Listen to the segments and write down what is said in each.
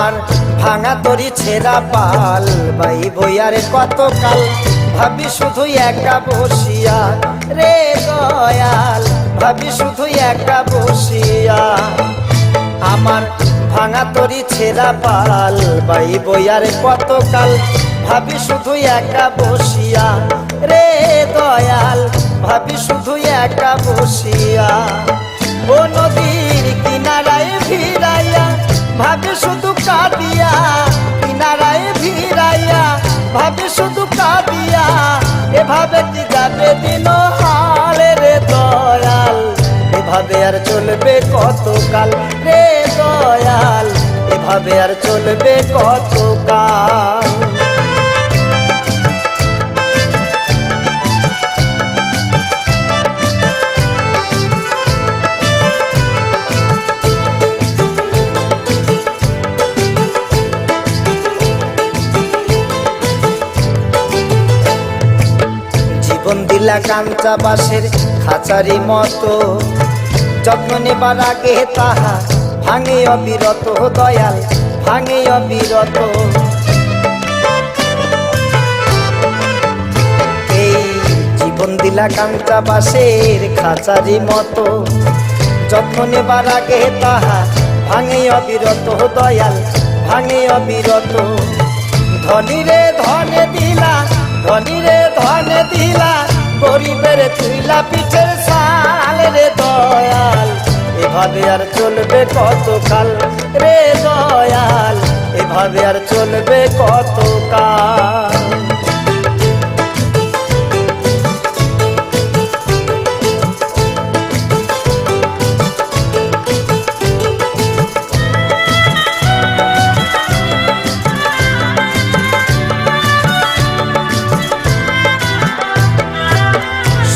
আমার ভাঙা তরি ছেঁড়া পাল বাইবো আর কত কাল, ভাবি শুধু একা বসিয়া রে দয়াল, ভাবি শুধু একা বসিয়া। আমার ভাঙা তরি ছেঁড়া পাল বাইবো আর কত কাল, ভাবি শুধু একা বসিয়া রে দয়াল, ভাবি শুধু একা বসিয়া। ও নদীর কিনারায় ভিড়াইয়া ভাবি শুধু কাঁদিয়া, কিনারায় ভিড়াইয়া ভাবি শুধু কাঁদিয়া, এভাবে কি যাবে দিন হালে রে দয়াল, এভাবে আর চলবে কত কাল রে দয়াল, এভাবে আর চলবে কত কাল। জীবন দিলা কাঞ্চা বাঁশের খাঁচারি মতো, যত্ন নেবার আগে তাহা ভাঙে অবিরত দয়াল, ভাঙে অবিরত। এই জীবন দিলা কাঞ্চা বাঁশের খাঁচারি মতো, যত্ন নেবার আগে তাহা ভাঙে অবিরত দয়াল, ভাঙে অবিরত। ধনীরে ধনে দিলা, ধনীরে ধনে দিলা, গরিবের তুইলা পিঠের সাল রে দয়াল, এভাবে আর চলবে কত কাল রে দয়াল, এভাবে আর চলবে কত কাল।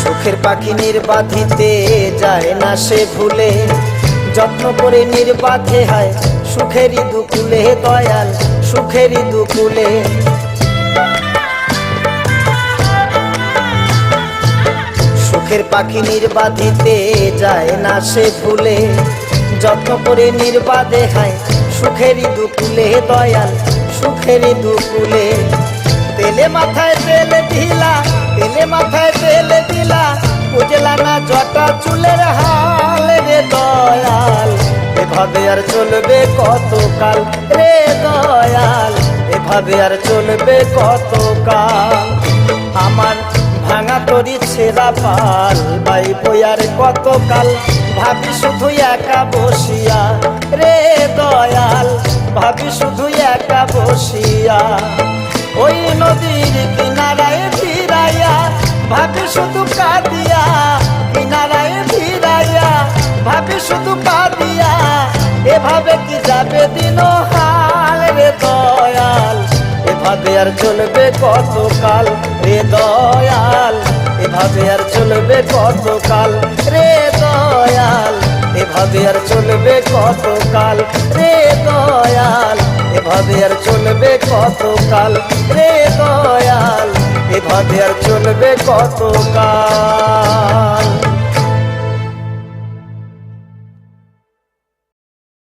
সুখের পাখি নির্বাধিতে যায় না সে ভুলে, যত্ন করে নির্বাধে হয় সুখেরই দুকুলে দয়াল, সুখেরই দুকুলে। সুখের পাখি নির্বাধিতে যায় না সে ভুলে, যত্ন করে নির্বাধে হয় সুখেরই দুকুলে দয়াল, সুখেরই দুকুলে। তেলে মাথায় তেল দিলা, তেলে মাথায় তেল দিলা, বুঝলা না জটা চুলের হাল রে দয়াল, এভাবে আর চলবে কত কাল রে দয়াল, এভাবে আর চলবে কত কাল। আমার ভাঙা তরি ছেঁড়া পাল বাইবো আর কত কাল, ভাবি শুধু একা বসিয়া রে দয়াল, ভাবি শুধু একা বসিয়া। ওই নদীর কিনারায় ভিড়াইয়া ভাবি শুধু কাঁদিয়া, কিনারায় ভিড়াইয়া ভাবি শুধু কাঁদিয়া, এভাবে কি যাবে দিন হাল রে দয়াল, এভাবে আর চলবে কত কাল রে দয়াল, এভাবে আর চলবে কত কাল রে দয়াল, এভাবে আর চলবে কত কাল রে দয়াল, এভাবে আর চলবে কত কাল রে দয়াল, এভাবে আর চলবে কত কাল।